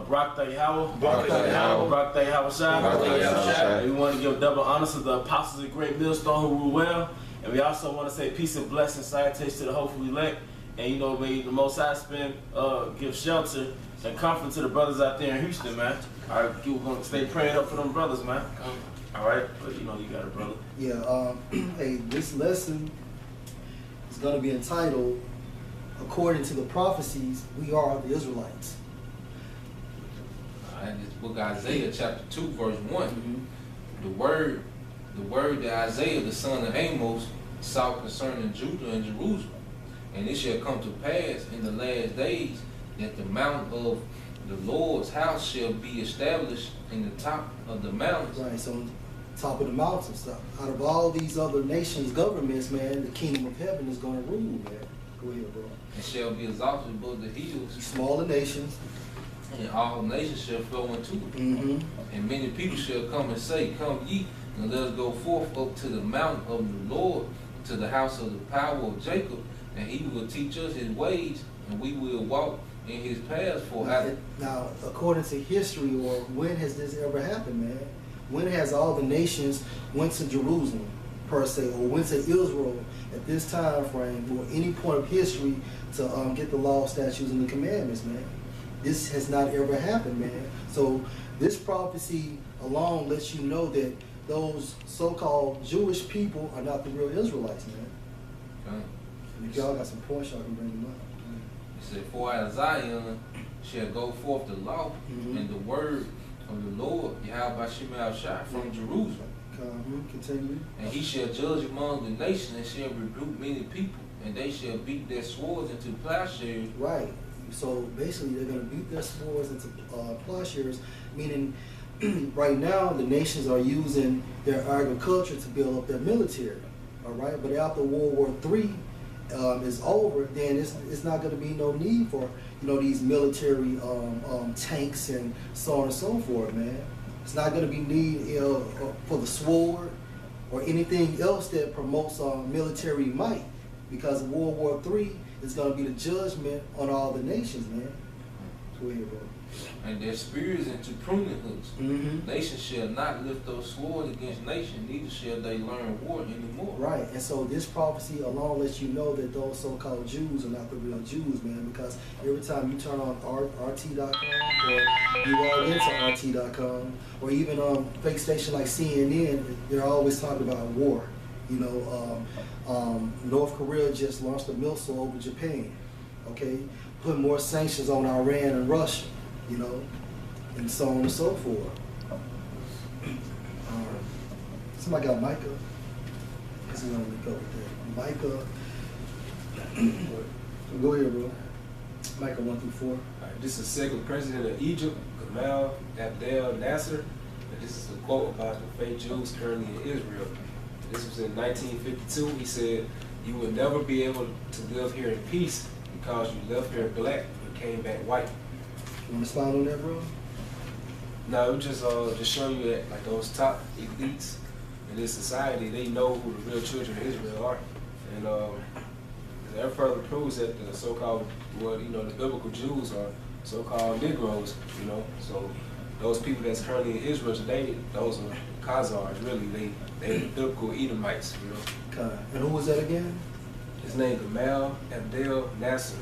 Barak Shai. We want to give double honors to the apostles of Great Millstone who rule well. And we also want to say peace and blessings, salutations to the hopeful elect. And you know, may the Most High give shelter and comfort to the brothers out there in Houston, man. All right, we're going to stay praying up for them brothers, man. All right, but you know, you got a brother. Yeah, hey, this lesson is going to be entitled, according to the prophecies, we are the Israelites. In this book of Isaiah, chapter 2, verse 1, the word that Isaiah, the son of Amos, saw concerning Judah and Jerusalem. And it shall come to pass in the last days that the mount of the Lord's house shall be established in the top of the mountains. Right, so on top of the mountains. So out of all these other nations' governments, man, the kingdom of heaven is going to rule, man. Go ahead, bro. And shall be exalted above the hills. Smaller nations. And all nations shall flow into it. And many people shall come and say, come ye, and let us go forth up to the mountain of the Lord, to the house of the power of Jacob, and he will teach us his ways, and we will walk in his paths forever. Now, according to history, or when has this ever happened, man? When has all the nations went to Jerusalem, per se, or went to Israel at this time frame, or any point of history to get the law, statutes, and the commandments, man? This has not ever happened, man. So this prophecy alone lets you know that those so-called Jewish people are not the real Israelites, man. Okay. And if y'all got some points, y'all can bring them up. It said, for out of Zion shall go forth the law and the word of the Lord, Yahweh Shai, from Jerusalem. Continue. And he shall judge among the nations and shall rebuke many people, and they shall beat their swords into plowshares. Right. So basically, they're going to beat their swords into plowshares, meaning right now the nations are using their agriculture to build up their military. All right, but after World War III is over, then it's not going to be no need for these military tanks and so on and so forth, man. It's not going to be need for the sword or anything else that promotes military might, because World War III is going to be the judgment on all the nations, man. Go ahead, bro. And their spears into pruning hooks. Nation shall not lift up sword against nation, neither shall they learn war anymore. Right, and so this prophecy alone lets you know that those so-called Jews are not the real Jews, man, because every time you turn on RT.com or you log into RT.com or even on fake station like CNN, they're always talking about war. You know, North Korea just launched a missile over Japan, okay? Put more sanctions on Iran and Russia, you know, and so on and so forth. Somebody got Micah. This is going to go with that. Micah. Go ahead, bro. Micah 1-4. This is second president of Egypt, Gamal Abdel Nasser. And this is a quote about the fake Jews currently in Israel. This was in 1952. He said, "You will never be able to live here in peace because you left here black and came back white." You want to expound on that, bro? No, it just showing you that like those top elites in this society, they know who the real children of Israel are, and that further proves that the so-called, well, you know, the biblical Jews are so-called Negroes, you know. So those people that's currently in Israel today, those are Khazars, really. They're the biblical Edomites, you know. Okay. And who was that again? His name Gamal Abdel Nasser.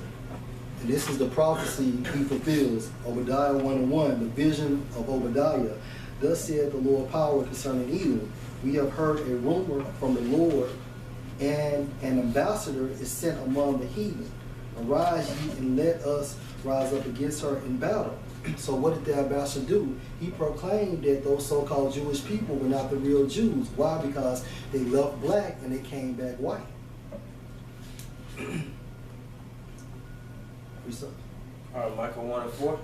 And this is the prophecy he fulfills. Obadiah 1:1, the vision of Obadiah. Thus said the Lord power concerning Edom. We have heard a rumor from the Lord, and an ambassador is sent among the heathen. Arise ye and let us rise up against her in battle. So what did the ambassador do? He proclaimed that those so-called Jewish people were not the real Jews. Why? Because they left black and they came back white. All right, Micah 1:4.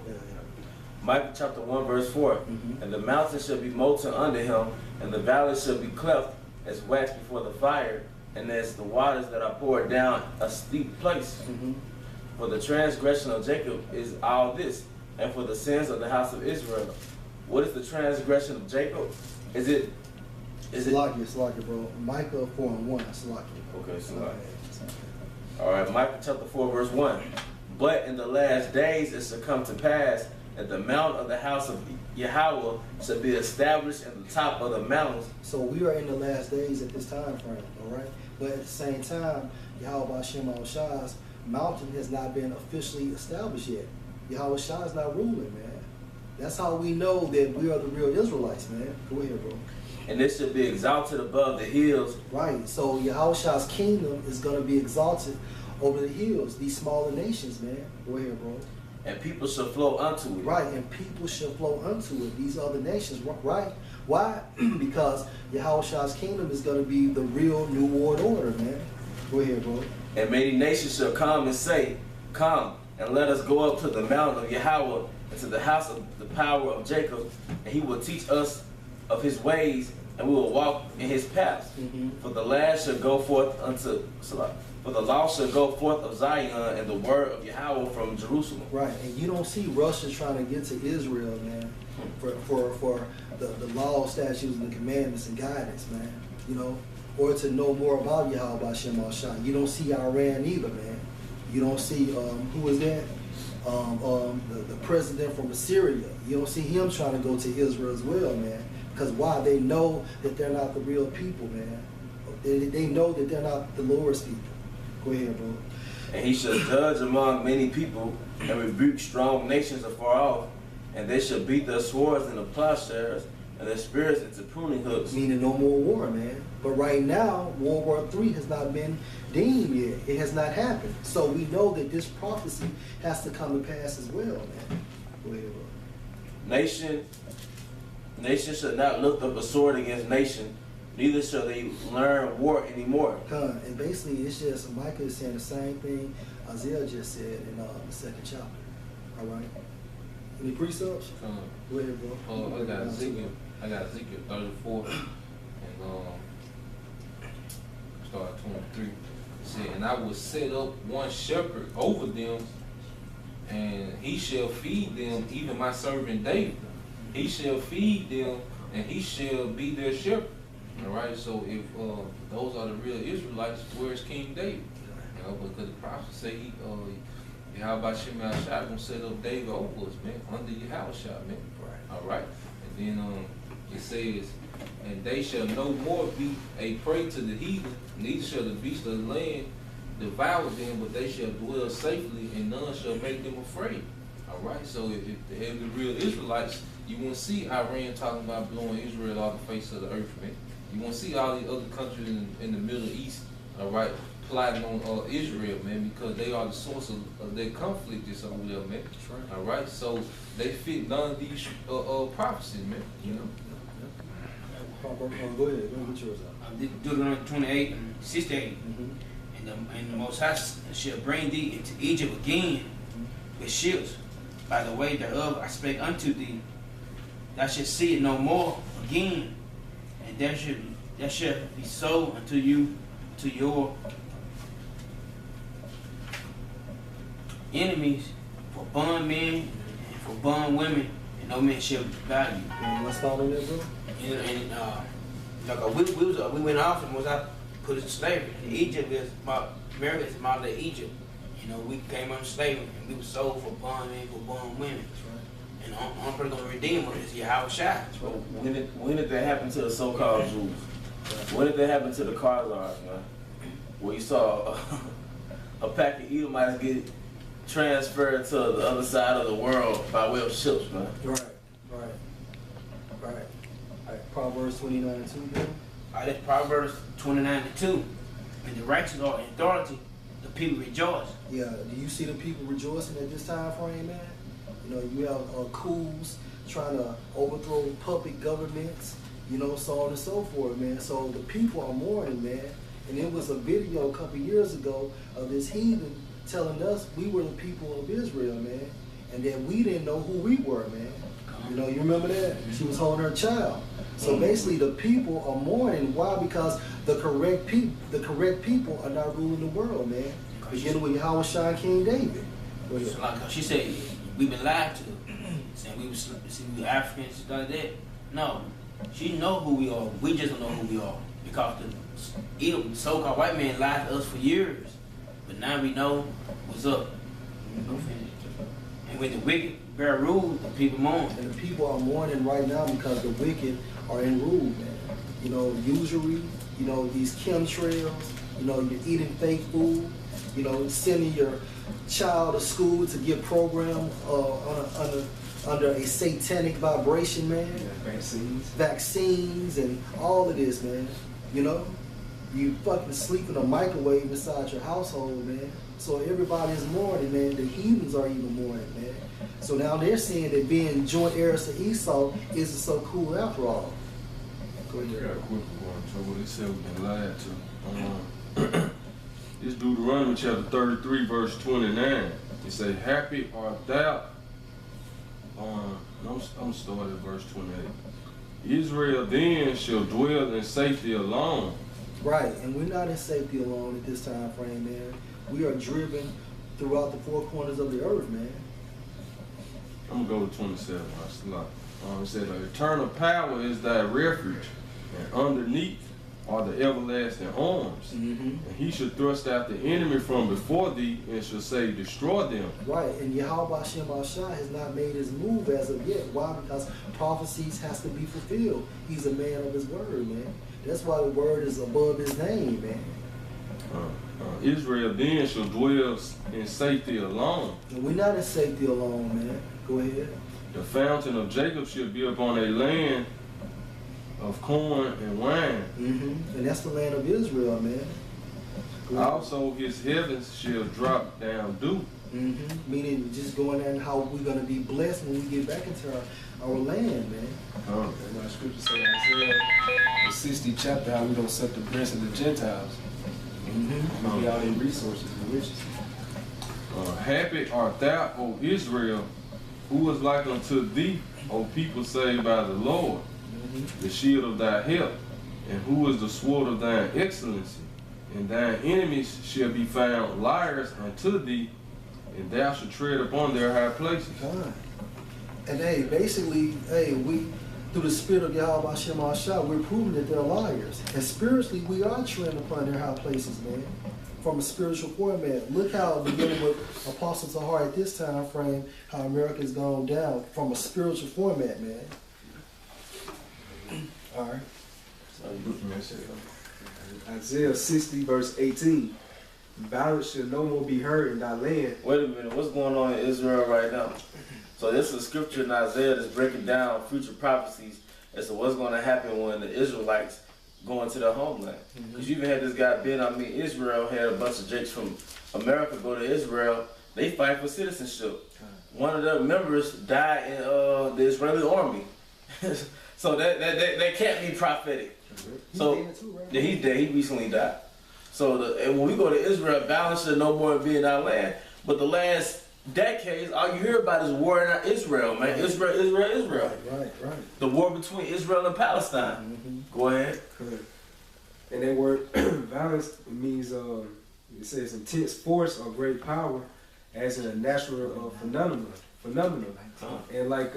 Micah chapter 1 verse 4. And the mountains shall be molten under him, and the valleys shall be cleft as wax before the fire, and as the waters that are poured down a steep place. For the transgression of Jacob is all this, and for the sins of the house of Israel. What is the transgression of Jacob? Is it? Slakia, bro. Micah 4:1. Slakia. Okay, Slakia. All right, Micah chapter 4 verse 1. But in the last days it shall come to pass, and the mount of the house of Yahweh shall be established in the top of the mountains. So we are in the last days at this time frame, all right? But at the same time, Yahweh Hashem Shah's mountain has not been officially established yet. Yahweh Shah is not ruling, man. That's how we know that we are the real Israelites, man. Go ahead, bro. And it shall be exalted above the hills. Right. So Yahweh Shah's kingdom is going to be exalted over the hills, these smaller nations, man. Go ahead, bro. And people shall flow unto it. Right, and people shall flow unto it, these other nations, right? Why? Because Yahweh Shah's kingdom is going to be the real new world order, man. Go ahead, bro. And many nations shall come and say, Come, and let us go up to the mountain of Yahweh, and to the house of the power of Jacob, and he will teach us of his ways, and we will walk in his paths. For the lad shall go forth for the law shall go forth of Zion, and the word of Yahweh from Jerusalem. Right, and you don't see Russia trying to get to Israel, man, for the law, statutes, and the commandments and guidance, man. You know, or to know more about Yahweh Hashem Shah. You don't see Iran either, man. You don't see who is that? The president from Assyria. You don't see him trying to go to Israel as well, man. Because why? They know that they're not the real people, man. They know that they're not the Lord's people. Go ahead, bro. And he shall judge among many people, and rebuke strong nations afar off, and they shall beat their swords into plowshares, and their spears into pruning hooks. Meaning no more war, man. But right now, World War III has not been deemed yet. It has not happened. So we know that this prophecy has to come to pass as well, man. Go ahead, bro. Nation shall not lift up a sword against nation, neither shall they learn war anymore. And basically, it's just Micah is saying the same thing Isaiah just said in the second chapter. All right. Any precepts? Go ahead, bro. I got Ezekiel 34 and start 23. It said, and I will set up one shepherd over them, and he shall feed them, even my servant David. He shall feed them, and he shall be their shepherd. All right, so if those are the real Israelites, where's King David? You know, because the prophet say Yahweh Shemaiah Shah gonna set up David over us, man, under Yahweh Shah, man. Right. All right, and then it says, and they shall no more be a prey to the heathen, neither shall the beasts of the land devour them, but they shall dwell safely, and none shall make them afraid. All right, so if they have the real Israelites, you won't see Iran talking about blowing Israel off the face of the earth, man. You won't see all these other countries in the Middle East, all right, plotting on Israel, man, because they are the source of their conflict is over there, man. That's right. All right, so they fit none of these prophecies, man. You know. Go ahead. Go ahead. Get yours out. Deuteronomy 28 and 68. And the Most High shall bring thee into Egypt again with ships. By the way thereof I spake unto thee, thou shalt see it no more again, and there shall be sold unto you to your enemies for bondmen and for bondwomen, and no man shall value you. And what's following that, bro? And we went off and was I put us in slavery. And Egypt is America is model of Egypt. You know, we came under slavery and we were sold for bondmen, for bondwomen. And the only person gonna redeem us is Yahweh Shai. When did that happen to the so-called Jews? When did that happen to the Khazars, man? Where you saw a pack of Edomites get transferred to the other side of the world by way of ships, man. Right. Proverbs 29 and 2, bro. That's Proverbs 29 and 2. And the righteous are in authority, the people rejoice. Yeah, do you see the people rejoicing at this time frame, man? You know, you have coups trying to overthrow puppet governments, you know, so on and so forth, man. So the people are mourning, man. And it was a video a couple years ago of this heathen telling us we were the people of Israel, man. And that we didn't know who we were, man. You know, you remember that? She was holding her child. So basically the people are mourning. Why? Because the correct people are not ruling the world, man. Beginning with Yahweh Shai, King David. So like she said, we've been lied to. Saying we were Africans, stuff like that. No. She know who we are. We just don't know who we are. Because the so-called white man lied to us for years. But now we know what's up. And when the wicked bear rule, the people mourn. And the people are mourning right now because the wicked are in rule, man. You know, usury, you know, these chemtrails, you know, you're eating fake food, you know, sending your child to school to get programmed under a satanic vibration, man. Vaccines and all of this, man. You know, you fucking sleep in a microwave inside your household, man. So everybody is mourning, man. The heathens are even mourning, man. So now they're saying that being joint heirs to Esau isn't so cool after all. Go ahead. I got a quick one, trouble. They said we've been lied to. This Deuteronomy chapter 33, verse 29. It say, happy art thou. I'm starting at verse 28. Israel then shall dwell in safety alone. Right, and we're not in safety alone at this time frame, man. We are driven throughout the four corners of the earth, man. I'm gonna go to 27. It said, eternal power is thy refuge, and underneath are the everlasting arms. And he should thrust out the enemy from before thee, and shall say, destroy them. Right, and Yahweh Shem Shah has not made his move as of yet. Why? Because prophecies has to be fulfilled. He's a man of his word, man. That's why the word is above his name, man. Israel then shall dwell in safety alone. And we're not in safety alone, man. Go ahead. The fountain of Jacob shall be upon a land of corn and wine. And that's the land of Israel, man. Also his heavens shall drop down dew. Meaning just going there and how we're going to be blessed when we get back into our land, man. And my scripture says Isaiah, the 60th chapter, how we don't set the breast of the Gentiles. We all in resources and riches. Happy art thou, O Israel, who is like unto thee, O people saved by the Lord, the shield of thy help, and who is the sword of thine excellency. And thine enemies shall be found liars unto thee, and thou shalt tread upon their high places. And hey, basically, we through the spirit of Yahweh Shem Shah, we're proving that they're liars. And spiritually, we are treading upon their high places, man. From a spiritual format. Look how, beginning with Apostle Tahar at this time frame, how America's gone down from a spiritual format, man. All right. Isaiah 60, verse 18. Violence shall no more be heard in thy land. Wait a minute, what's going on in Israel right now? So this is a scripture in Isaiah that's breaking down future prophecies as to what's going to happen when the Israelites go into their homeland. Because you even had this guy Israel had a bunch of jakes from America go to Israel. They fight for citizenship. One of their members died in the Israeli army. So that can't be prophetic. So he's dead. He recently died. So and when we go to Israel, balance should no more be in our land. But the last decades, all you hear about is war in Israel, man. Israel. Right. The war between Israel and Palestine. Go ahead. And that word violence means it says intense force or great power, as in a natural phenomenon. And like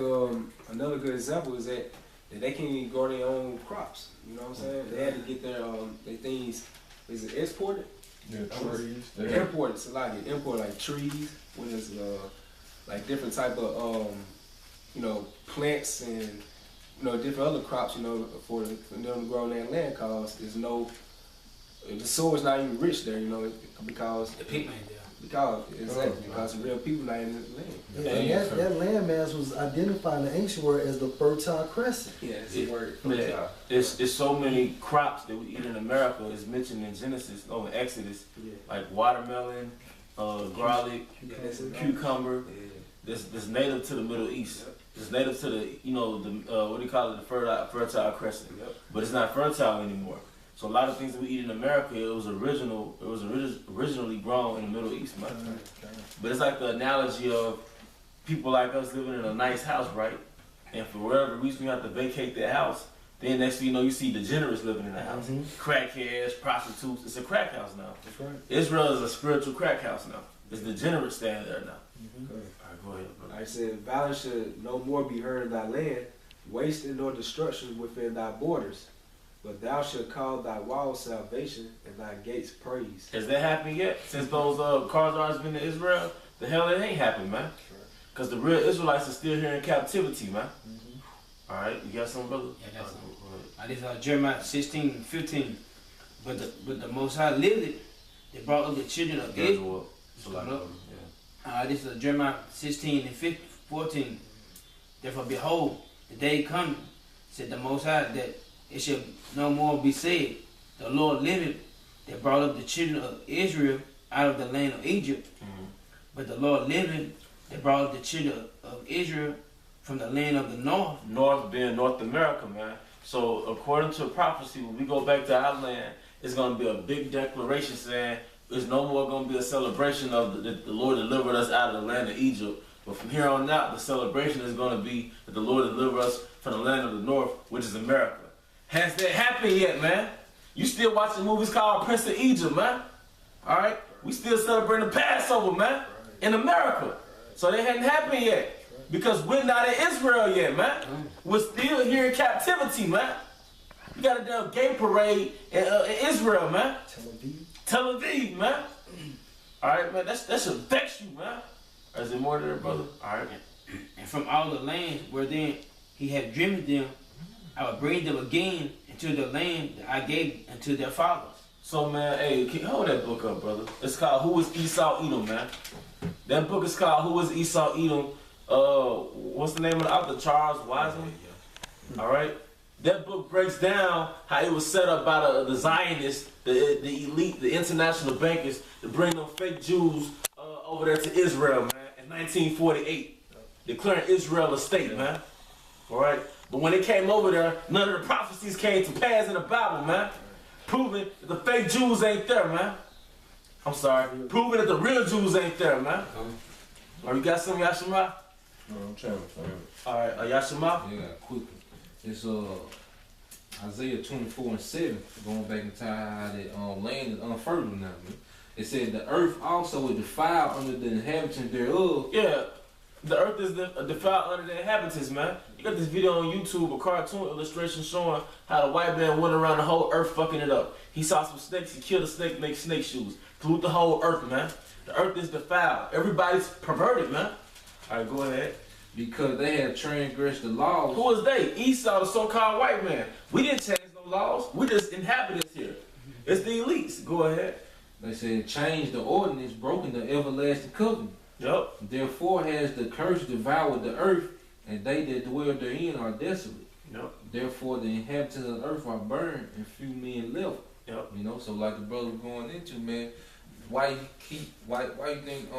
another good example is that they can't even grow their own crops. You know what I'm saying? They had to get their things. Is it exported? Yeah, trees. Imported. So like they import like trees, when it's like different type of plants and different other crops. For them to grow on that land, cause there's no the soil's not even rich there. Because The people ain't there. Because the real people not in the land. Yeah, and that landmass was identified in the ancient world as the Fertile Crescent. Yeah, it's the word. It's so many crops that we eat in America. It's mentioned in Genesis, in Exodus, like watermelon, garlic, cucumber. That's native to the Middle East. It's native to the what do you call it, the Fertile Crescent. But it's not fertile anymore. So a lot of things that we eat in America, it was originally grown in the Middle East, man. But it's like the analogy of people like us living in a nice house, right? And for whatever reason, we have to vacate that house. Then next thing you know, you see degenerates living in the house. Crackheads, prostitutes. It's a crack house now. That's right. Israel is a spiritual crack house now. It's degenerates standing there now. All right, go ahead, bro. I said, violence should no more be heard in thy land, wasting nor destruction within thy borders. But thou shalt call thy walls salvation and thy gates praise. Has that happened yet? Since those cars been to Israel? The hell it ain't happened, man. Because the real Israelites are still here in captivity, man. All right, you got something, brother? Yeah, that's this is Jeremiah 16:15. But the Most High lived it. They brought up the children of Israel. This is Jeremiah 16:14. Therefore, behold, the day coming, said the Most High, that it shall no more be said, the Lord liveth, that brought up the children of Israel out of the land of Egypt. But the Lord liveth, that brought up the children of Israel from the land of the north. North being North America, man. So according to prophecy, when we go back to our land, it's going to be a big declaration saying there's no more going to be a celebration of the Lord delivered us out of the land of Egypt. But from here on out, the celebration is going to be that the Lord delivered us from the land of the north, which is America. Has that happened yet, man? You still watching movies called Prince of Egypt, man? All right? We still celebrating the Passover, man, in America. So that hadn't happened yet. Because we're not in Israel yet, man. We're still here in captivity, man. You got a damn gay parade in Israel, man. Tel Aviv, man. All right, man. That should vex you, man. Is there more there, brother? All right. And from all the lands where then he had driven them, I will bring them again into the land that I gave unto their fathers. So, man, hey, hold that book up, brother. It's called Who is Esau Edom, man. That book is called Who is Esau Edom. What's the name of the author? Charles Wiseman. All right. That book breaks down how it was set up by the Zionists, the elite, the international bankers, to bring them fake Jews over there to Israel, man, in 1948, declaring Israel a state, man. All right. But when they came over there, none of the prophecies came to pass in the Bible, man. Proving that the fake Jews ain't there, man. I'm sorry. Proving that the real Jews ain't there, man. You got something, Yashima? No, I'm trying to find it. All right, Yashima? Yeah, quickly. It's Isaiah 24:7, going back in time how that land is unfertile now, man. It said the earth also is defiled under the inhabitants thereof. Yeah, the earth is defiled under the inhabitants, man. You got this video on YouTube, a cartoon illustration showing how the white man went around the whole earth fucking it up. He saw some snakes, he killed a snake, make snake shoes. Pollute the whole earth, man. The earth is defiled. Everybody's perverted, man. All right, go ahead. Because they had transgressed the laws. Who is they? Esau, the so-called white man. We didn't change no laws. We just inhabitants here. It's the elites. Go ahead. They said, change the ordinance, broken the everlasting covenant. Yup. Therefore has the curse devoured the earth, and they that dwell therein are desolate. Yup. Therefore the inhabitants of the earth are burned, and few men left. Yup. You know, so like the brother was going into, man, why you think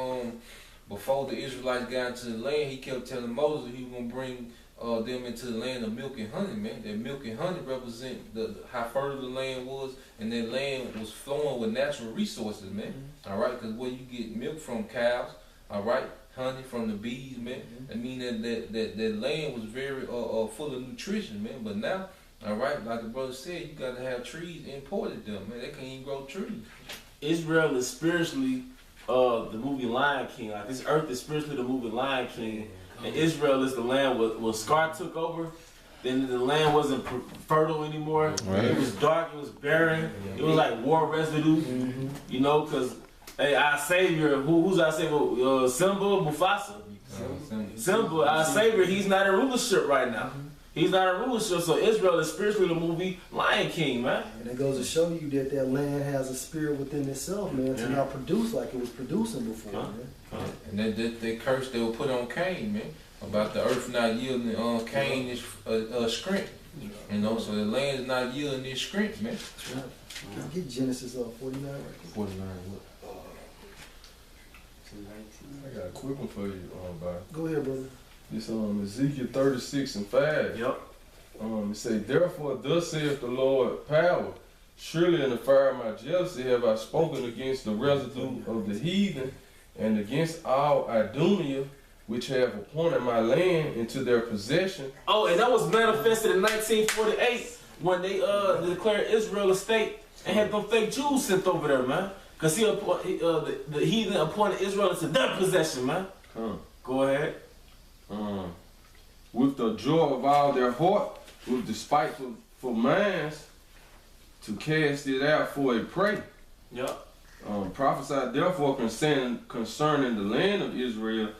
before the Israelites got into the land, he kept telling Moses he was gonna bring them into the land of milk and honey, man. That milk and honey represent how fertile the land was, and that land was flowing with natural resources, man. All right, because where you get milk from cows, all right, honey from the bees, man. I mean that land was very full of nutrition, man. But now, all right, like the brother said, you got to have trees imported them, man. They can't even grow trees. Israel is spiritually the movie Lion King. Like this earth is spiritually the movie Lion King. And Israel is the land where Scar took over. Then the land wasn't fertile anymore. Right. It was dark, it was barren. It was like war residue. You know, because hey, our Savior, who's our Savior? Simba, Mufasa? Simba, our Savior, he's not in rulership right now. He's not in rulership, so Israel is spiritually the movie Lion King, man. And it goes to show you that that land has a spirit within itself, man, to not produce like it was producing before, man. And that curse they were put on Cain, man, about the earth not yielding Cain is strength. You know, so the land is not yielding this strength, man. Can I get Genesis 49 right there? 49, what? I got a quick one for you, Byron. Go ahead, brother. This Ezekiel 36:5. Yep. It say, therefore thus saith the Lord power, surely in the fire of my jealousy have I spoken against the residue of the heathen, and against all Idumeia, which have appointed my land into their possession. Oh, and that was manifested in 1948 when they declared Israel a state and had them fake Jews sent over there, man. Because the heathen appointed Israel into their possession, man. Go ahead. With the joy of all their heart, with despiteful minds, to cast it out for a prey. Yep. Prophesy therefore concerning the land of Israel,